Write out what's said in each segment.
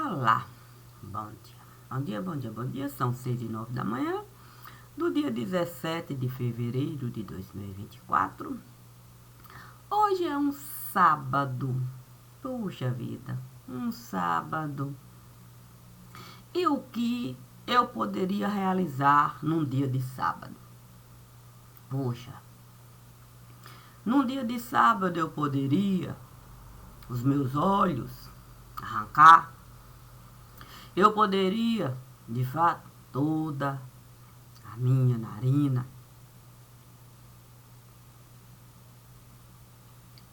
Olá, bom dia. Bom dia, bom dia, bom dia. São 6h09 da manhã, do dia 17 de fevereiro de 2024. Hoje é um sábado. Puxa vida, um sábado. E o que eu poderia realizar num dia de sábado? Puxa, num dia de sábado eu poderia os meus olhos arrancar. Eu poderia, de fato, toda a minha narina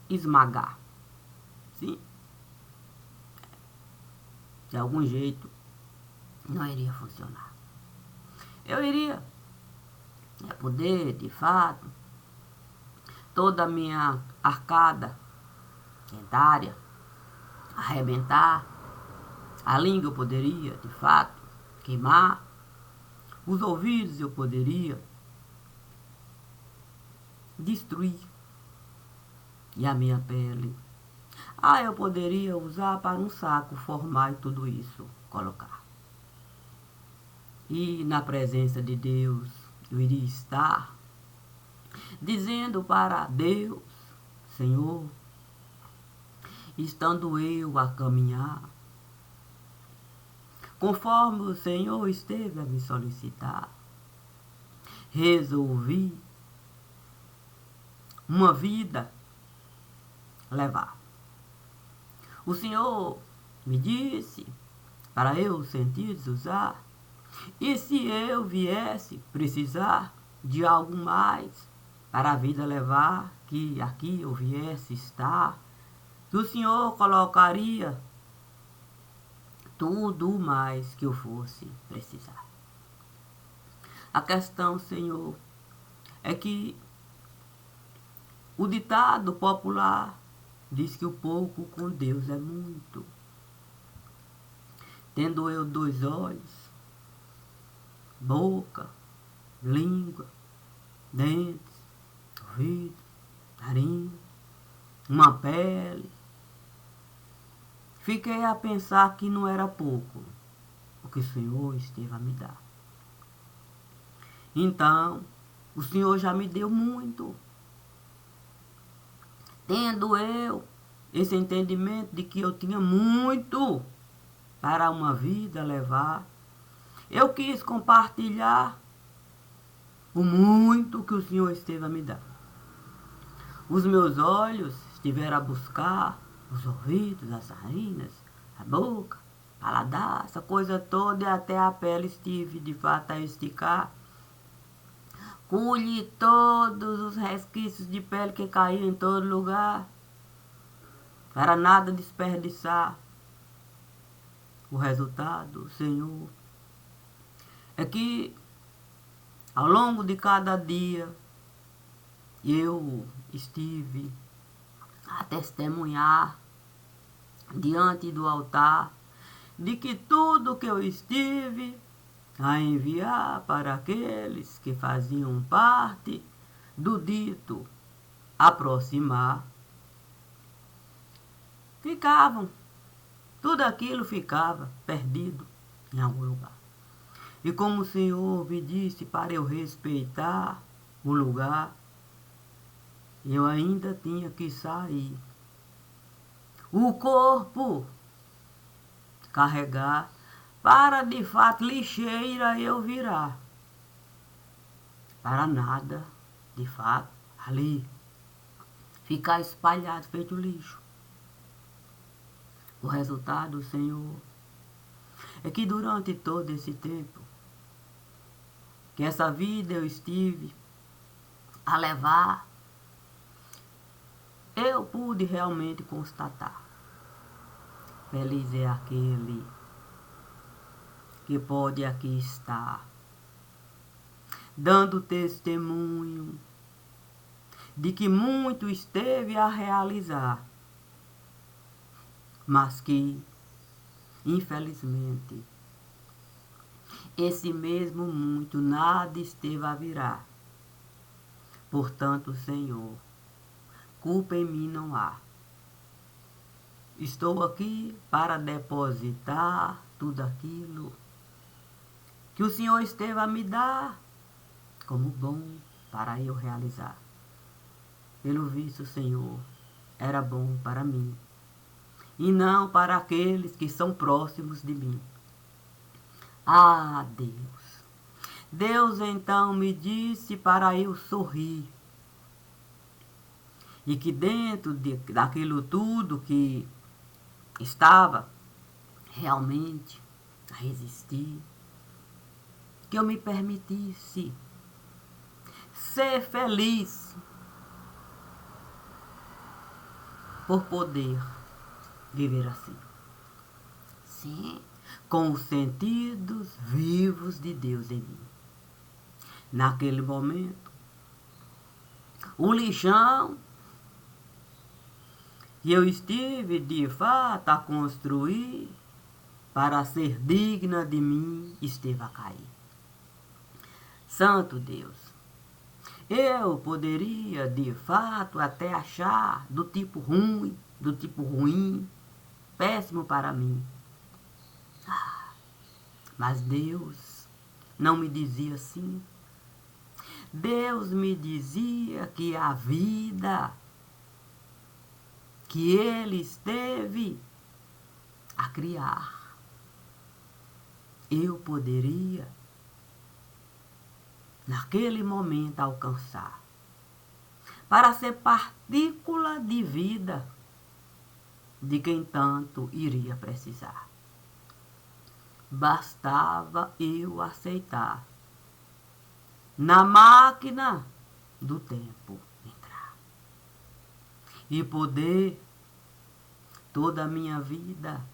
esmagar. Sim, de algum jeito não iria funcionar. Eu iria poder, de fato, toda a minha arcada dentária arrebentar. A língua eu poderia, de fato, queimar. Os ouvidos eu poderia destruir. E a minha pele? Eu poderia usar para um saco, formar e tudo isso, colocar. E na presença de Deus eu iria estar dizendo para Deus: Senhor, estando eu a caminhar, conforme o Senhor esteve a me solicitar, resolvi uma vida levar. O Senhor me disse para eu sentir usar, e se eu viesse precisar de algo mais para a vida levar, que aqui eu viesse estar, que o Senhor colocaria tudo mais que eu fosse precisar. A questão, Senhor, é que o ditado popular diz que o pouco com Deus é muito. Tendo eu 2 olhos, boca, língua, dentes, ouvido, narina, uma pele, fiquei a pensar que não era pouco o que o Senhor esteve a me dar. Então, o Senhor já me deu muito. Tendo eu esse entendimento de que eu tinha muito para uma vida levar, eu quis compartilhar o muito que o Senhor esteve a me dar. Os meus olhos estiveram a buscar os ouvidos, as narinas, a boca, paladar, essa coisa toda, e até a pele estive de fato a esticar. Colhi todos os resquícios de pele que caíam em todo lugar, para nada desperdiçar. O resultado, Senhor, é que ao longo de cada dia eu estive a testemunhar diante do altar de que tudo que eu estive a enviar para aqueles que faziam parte do dito aproximar, tudo aquilo ficava perdido em algum lugar. E como o Senhor me disse para eu respeitar o lugar, eu ainda tinha que sair. O corpo carregar para de fato lixeira eu virar. Para nada, de fato, ali ficar espalhado feito lixo. O resultado, Senhor, é que durante todo esse tempo que essa vida eu estive a levar, eu pude realmente constatar: feliz é aquele que pode aqui estar, dando testemunho de que muito esteve a realizar, mas que, infelizmente, esse mesmo muito nada esteve a virar. Portanto, Senhor, culpa em mim não há. estou aqui para depositar tudo aquilo que o Senhor esteve a me dar como bom para eu realizar. Pelo visto, Senhor, era bom para mim, e não para aqueles que são próximos de mim. Ah, Deus! Deus então me disse para eu sorrir, e que dentro daquilo tudo que estava realmente a resistir, que eu me permitisse ser feliz por poder viver assim. Sim, com os sentidos vivos de Deus em mim. Naquele momento, o lixão que eu estive de fato a construir para ser digna de mim esteve a cair. Santo Deus, eu poderia de fato até achar do tipo ruim, péssimo para mim. Mas Deus não me dizia assim. Deus me dizia que a vida que Ele esteve a criar, eu poderia, naquele momento, alcançar, para ser partícula de vida de quem tanto iria precisar. Bastava eu aceitar na máquina do tempo entrar e poder toda a minha vida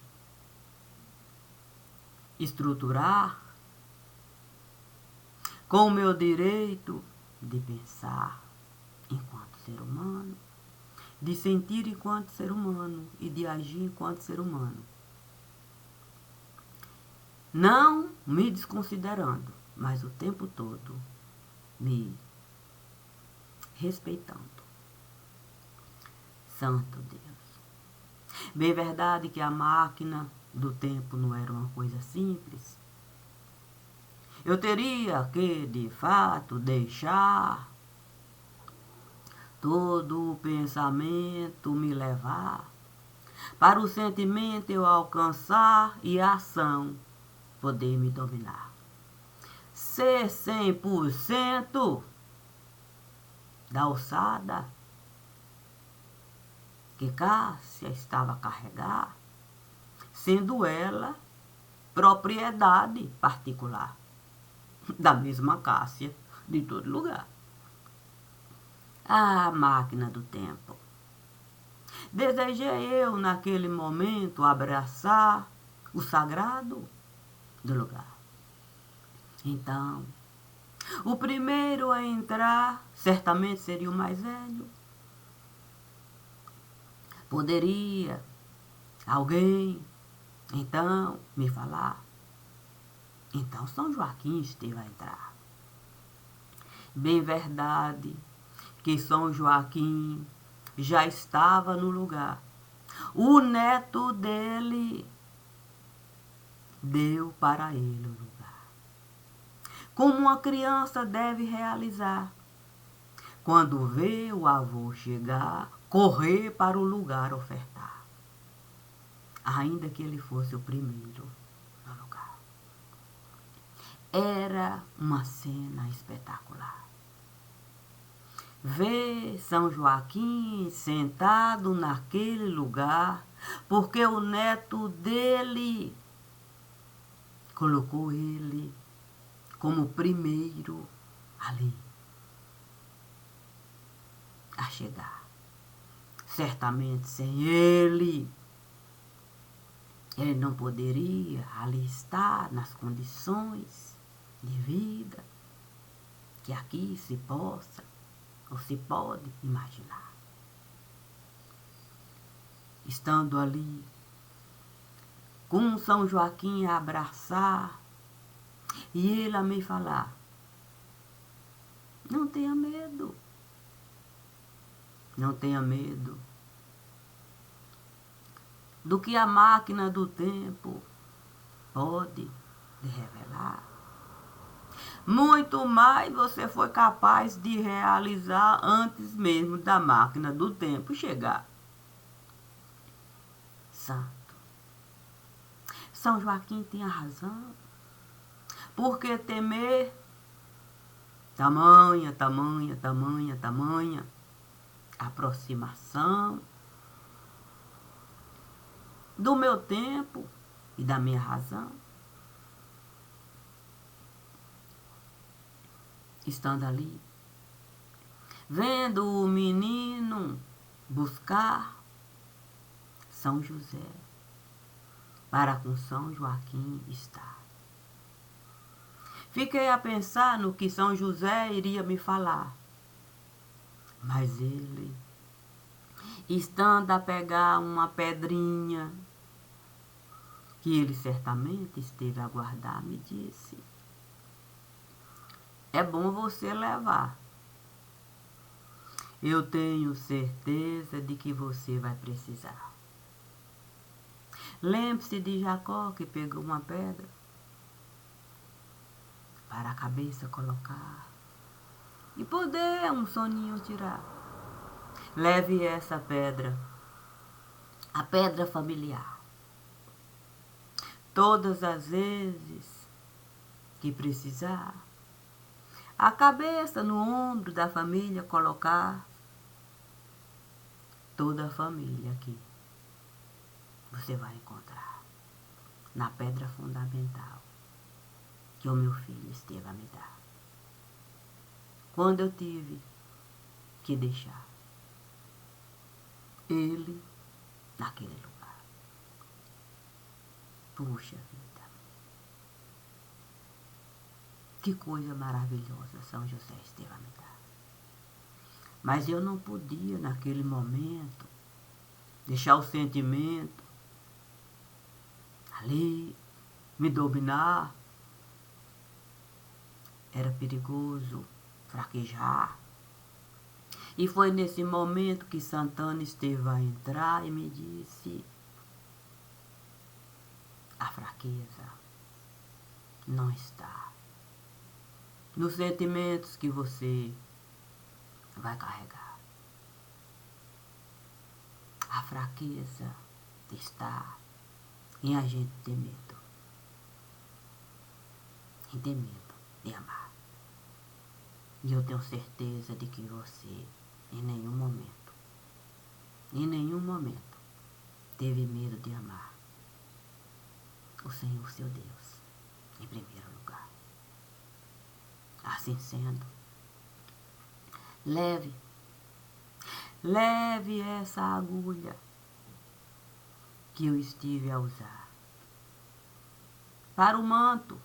estruturar com o meu direito de pensar enquanto ser humano, de sentir enquanto ser humano e de agir enquanto ser humano. Não me desconsiderando, mas o tempo todo me respeitando. Santo Deus. Bem verdade que a máquina do tempo não era uma coisa simples. Eu teria que, de fato, deixar todo o pensamento me levar para o sentimento eu alcançar e a ação poder me dominar. Ser 100% da alçada que Cássia estava a carregar, sendo ela propriedade particular da mesma Cássia de todo lugar. Ah, máquina do tempo. Desejei eu, naquele momento, abraçar o sagrado do lugar. Então, o primeiro a entrar certamente seria o mais velho. Poderia alguém, então, me falar. Então, São Joaquim esteve a entrar. Bem verdade que São Joaquim já estava no lugar. O neto dele deu para ele o lugar. Como uma criança deve realizar. Quando vê o avô chegar, correr para o lugar ofertar. Ainda que ele fosse o primeiro no lugar. Era uma cena espetacular. Ver São Joaquim sentado naquele lugar, porque o neto dele colocou ele como primeiro ali a chegar. Certamente sem ele não poderia ali estar nas condições de vida que aqui se possa ou se pode imaginar. Estando ali, com São Joaquim a abraçar, e ele a me falar, não tenha medo, não tenha medo. do que a máquina do tempo pode lhe revelar. Muito mais você foi capaz de realizar antes mesmo da máquina do tempo chegar. Santo. São Joaquim tinha razão. Por que temer tamanha aproximação do meu tempo e da minha razão? Estando ali, vendo o menino buscar São José para com São Joaquim estar. Fiquei a pensar no que São José iria me falar, mas ele, estando a pegar uma pedrinha que ele certamente esteve a guardar, me disse: é bom você levar. Eu tenho certeza de que você vai precisar. Lembre-se de Jacó que pegou uma pedra para a cabeça colocar e poder um soninho tirar. Leve essa pedra, a pedra familiar. Todas as vezes que precisar, a cabeça no ombro da família colocar, toda a família aqui você vai encontrar na pedra fundamental que o meu filho esteve a me dar. Quando eu tive que deixar ele naquele lugar. Puxa vida, que coisa maravilhosa São José esteve a me dar. Mas eu não podia, naquele momento, deixar o sentimento ali me dominar. Era perigoso fraquejar. E foi nesse momento que Santana esteve a entrar e me disse: a fraqueza não está nos sentimentos que você vai carregar. A fraqueza está em a gente ter medo. Em ter medo de amar. E eu tenho certeza de que você, em nenhum momento, teve medo de amar o Senhor seu Deus, em primeiro lugar. Assim sendo, leve essa agulha que eu estive a usar para o manto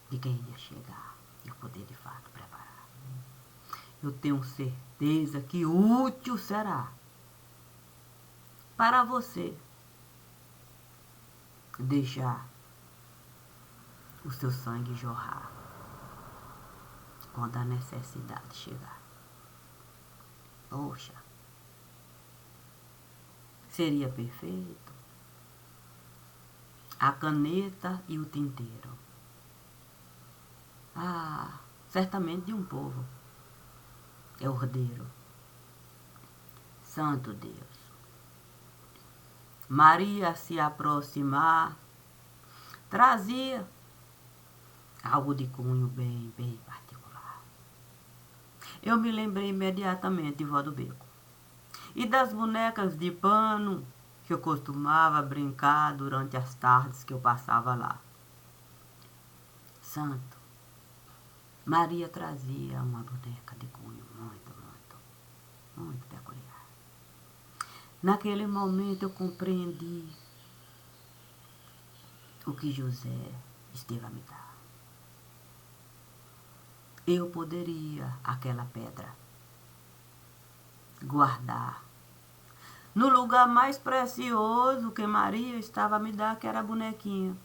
de quem ia chegar e eu poder de fato preparar. Eu tenho certeza que útil será para você deixar o seu sangue jorrar quando a necessidade chegar. Poxa, seria perfeito a caneta e o tinteiro. Ah, certamente de um povo é ordeiro. Santo Deus. Maria se aproximar, trazia algo de cunho bem particular. Eu me lembrei imediatamente de Vó do Beco e das bonecas de pano que eu costumava brincar durante as tardes que eu passava lá. Santo, Maria trazia uma boneca de cunho muito peculiar. Naquele momento eu compreendi o que José esteve a me dar. Eu poderia, aquela pedra, guardar no lugar mais precioso que Maria estava a me dar, que era a bonequinha,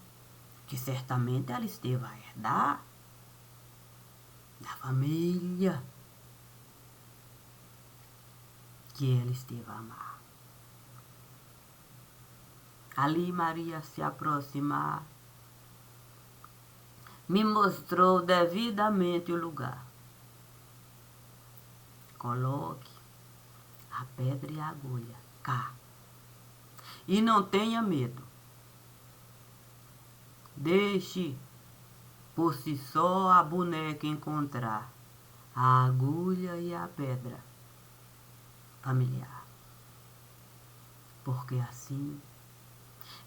que certamente ela esteve a herdar da família que ela esteve a amar. Ali Maria se aproximar, me mostrou devidamente o lugar. Coloque a pedra e a agulha cá. E não tenha medo. Deixe por si só a boneca encontrar a agulha e a pedra familiar. Porque assim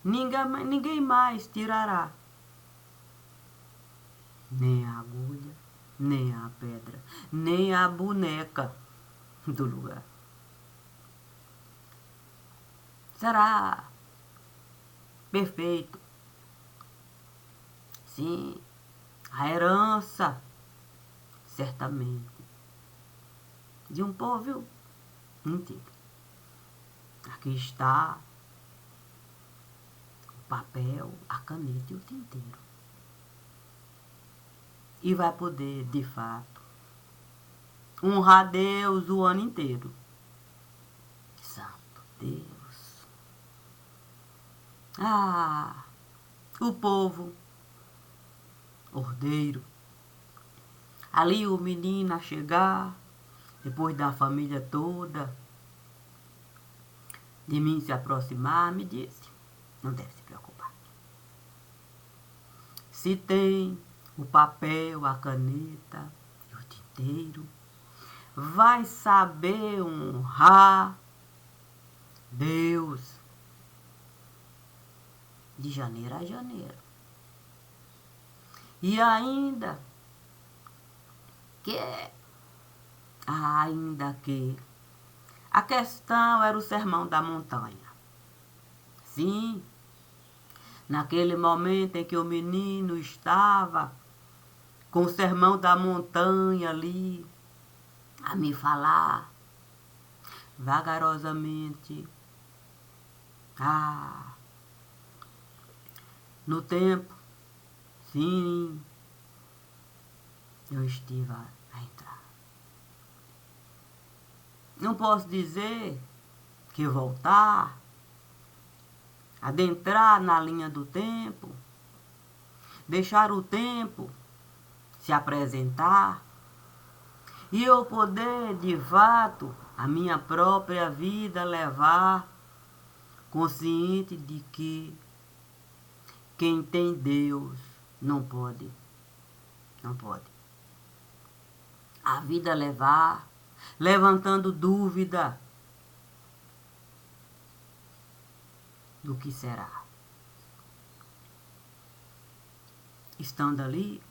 ninguém mais tirará nem a agulha, nem a pedra, nem a boneca do lugar. Será perfeito. Sim, a herança, certamente, de um povo inteiro. Aqui está o papel, a caneta e o tinteiro. E vai poder, de fato, honrar Deus o ano inteiro. Santo Deus. Ah, o povo ordeiro. Ali o menino a chegar, depois da família toda, de mim se aproximar, me disse, não deve se preocupar. Se tem o papel, a caneta e o tinteiro, vai saber honrar Deus de janeiro a janeiro. E ainda que a questão era o sermão da montanha. Sim, naquele momento em que o menino estava com o sermão da montanha ali, a me falar vagarosamente. No tempo, sim, eu estive a entrar. Não posso dizer que voltar, adentrar na linha do tempo, deixar o tempo se apresentar e eu poder, de fato, a minha própria vida levar, consciente de que quem tem Deus não pode. A vida levar, levantando dúvida do que será. Estando ali,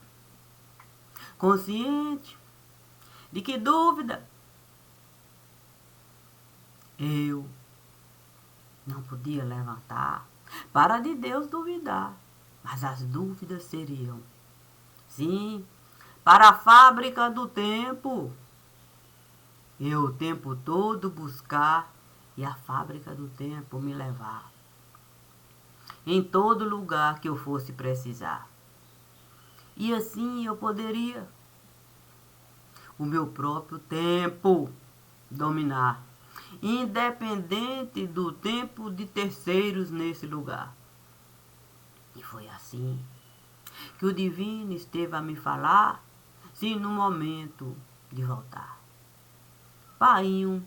consciente de que dúvida eu não podia levantar para de Deus duvidar, mas as dúvidas seriam, sim, para a fábrica do tempo, eu o tempo todo buscar e a fábrica do tempo me levar em todo lugar que eu fosse precisar. E assim eu poderia o meu próprio tempo dominar, independente do tempo de terceiros nesse lugar. E foi assim que o divino esteve a me falar, sim, no momento de voltar. Painho,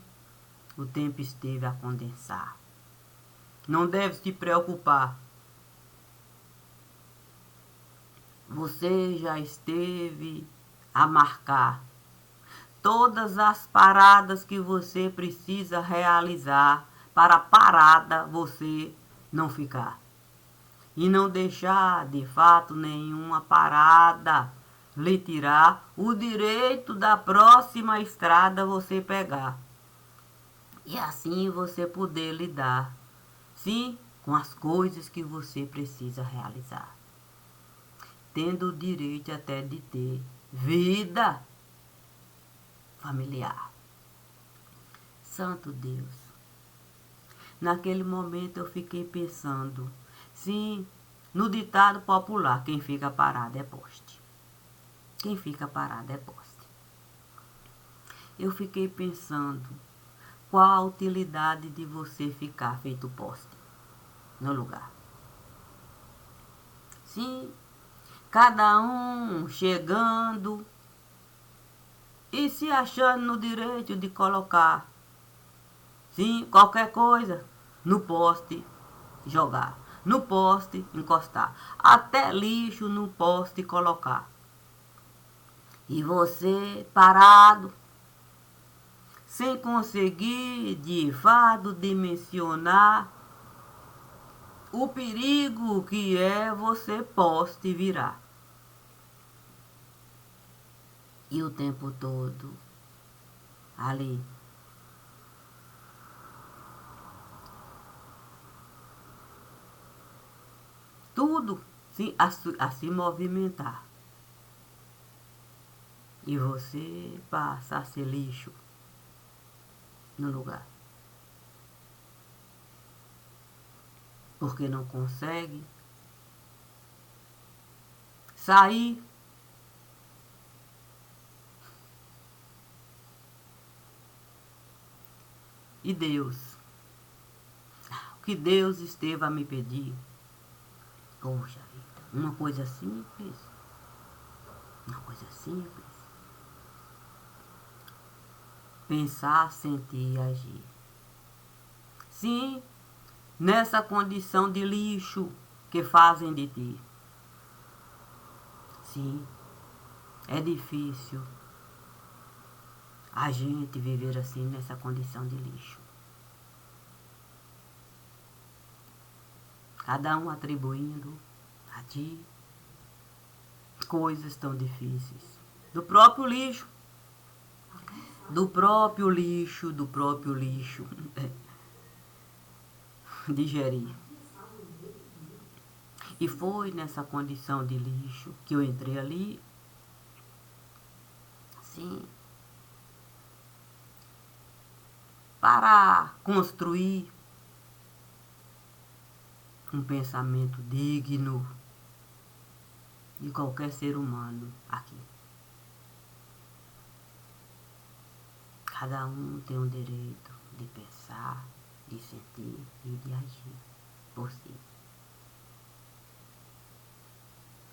o tempo esteve a condensar. Não deve se preocupar. Você já esteve a marcar todas as paradas que você precisa realizar para a parada você não ficar. E não deixar, de fato, nenhuma parada lhe tirar o direito da próxima estrada você pegar. E assim você poder lidar, sim, com as coisas que você precisa realizar. Tendo o direito até de ter vida familiar. Santo Deus. Naquele momento eu fiquei pensando, sim, no ditado popular, quem fica parado é poste. Quem fica parado é poste. Eu fiquei pensando, qual a utilidade de você ficar feito poste? no lugar. Sim, cada um chegando e se achando no direito de colocar, sim, qualquer coisa no poste, jogar, no poste encostar, até lixo no poste colocar. E você parado, sem conseguir de fato dimensionar o perigo que é você poste virar. E o tempo todo ali. Tudo a se movimentar. E você passa a ser lixo no lugar. Porque não consegue sair. E Deus, o que Deus esteve a me pedir, poxa vida, uma coisa simples, pensar, sentir e agir. Sim, nessa condição de lixo que fazem de ti. Sim, é difícil a gente viver assim nessa condição de lixo. Cada um atribuindo a ti coisas tão difíceis. Do próprio lixo. Do próprio lixo. Digerir. E foi nessa condição de lixo que eu entrei ali. Sim. Para construir um pensamento digno de qualquer ser humano aqui. Cada um tem o direito de pensar, de sentir e de agir por si.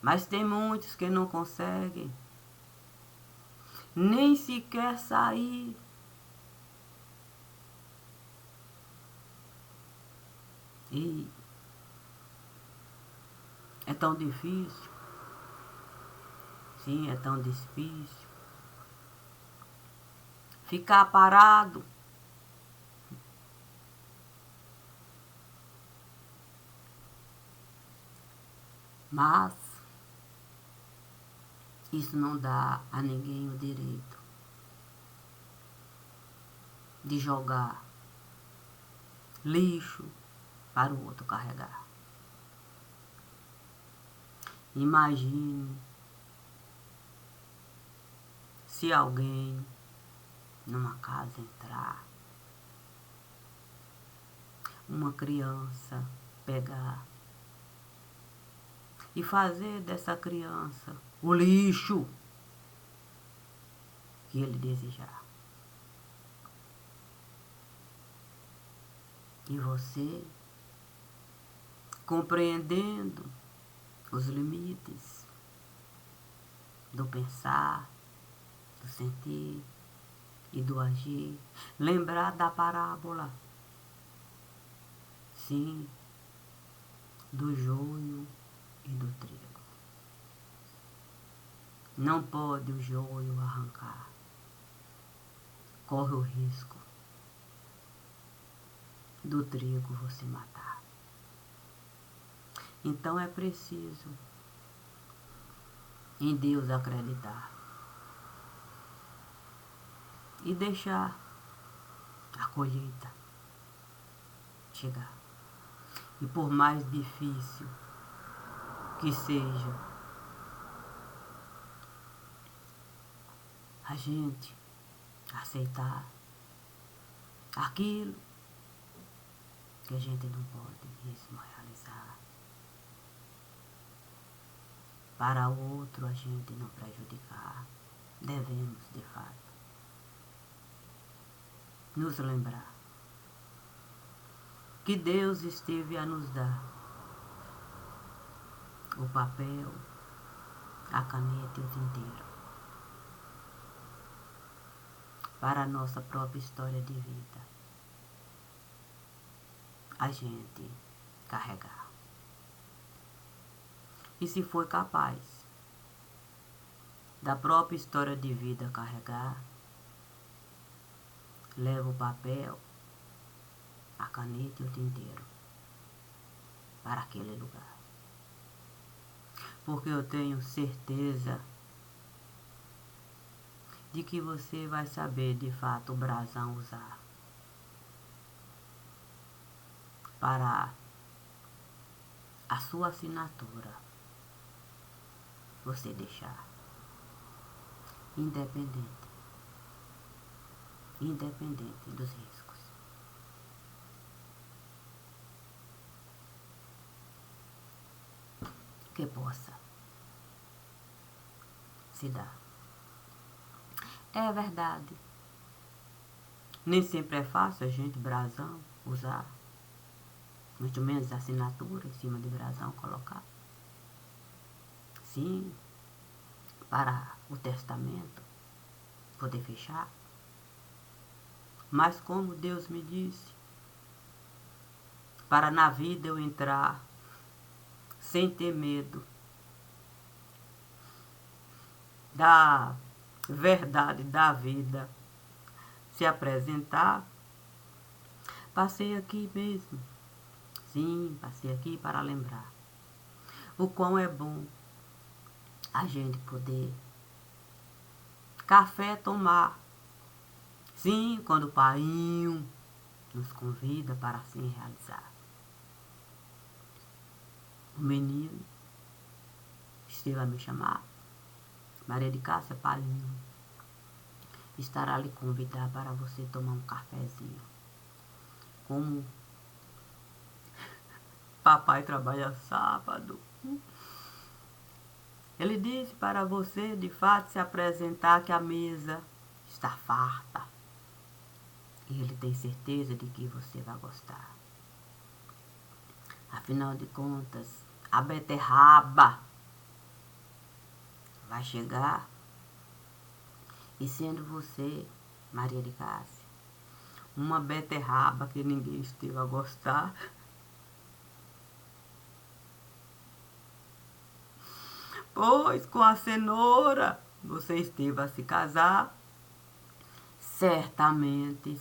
Mas tem muitos que não conseguem nem sequer sair. E é tão difícil. Sim, é tão difícil. Ficar parado. Mas isso não dá a ninguém o direito de jogar lixo para o outro carregar. Imagine se alguém numa casa entrar, uma criança pegar e fazer dessa criança o lixo que ele desejar. E você, compreendendo os limites do pensar, do sentir e do agir, lembrar da parábola, sim, do joio e do trigo. Não pode o joio arrancar. Corre o risco do trigo você matar. Então é preciso em Deus acreditar e deixar a colheita chegar. E por mais difícil que seja, a gente aceitar aquilo que a gente não pode mesmo realizar. Para o outro a gente não prejudicar, devemos de fato nos lembrar que Deus esteve a nos dar o papel, a caneta e o tinteiro para a nossa própria história de vida. A gente carregar. E se for capaz da própria história de vida carregar, leva o papel, a caneta e o tinteiro para aquele lugar. Porque eu tenho certeza de que você vai saber de fato o brasão usar para a sua assinatura você deixar independente dos riscos. Que possa se dar. É verdade. Nem sempre é fácil a gente brasão usar. Muito menos assinatura em cima de brasão colocar. Sim, para o testamento poder fechar. Mas como Deus me disse, para na vida eu entrar sem ter medo da verdade da vida se apresentar, passei aqui mesmo. Sim, passei aqui para lembrar o quão é bom a gente poder café tomar. Sim, quando o Painho nos convida para assim realizar. O menino esteve a me chamar. Maria de Cássia, Painho estará lhe convidar para você tomar um cafezinho. Como papai trabalha sábado, ele disse para você de fato se apresentar que a mesa está farta. E ele tem certeza de que você vai gostar. Afinal de contas, a beterraba vai chegar. E sendo você, Maria de Cássia, uma beterraba que ninguém esteve a gostar, pois com a cenoura você esteve a se casar, certamente,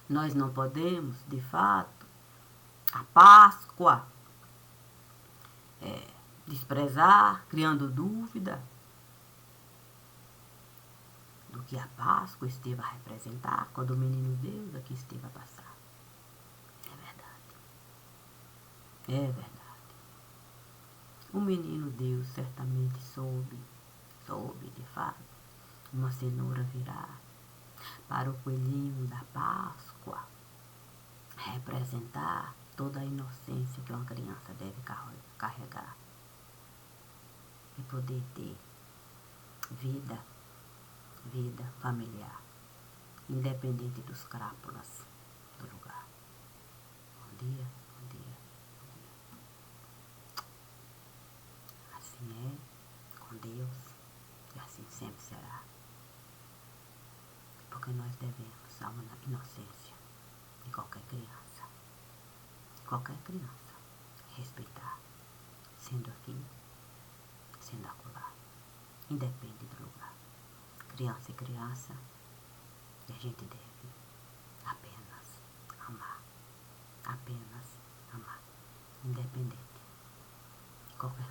nós não podemos, de fato, a Páscoa desprezar, criando dúvida do que a Páscoa esteve a representar quando o menino Deus aqui esteve a passar. É verdade. É verdade. O menino Deus certamente soube de fato, uma cenoura virar para o coelhinho da Páscoa representar toda a inocência que uma criança deve carregar e poder ter vida familiar, independente dos crápulas do lugar. Bom dia, bom dia, bom dia. Assim é com Deus e assim sempre será. Porque nós devemos a inocência de qualquer criança. Respeitar, sendo aqui, sendo acolá. Independe do lugar. Criança é criança e a gente deve apenas amar. Independente de qualquer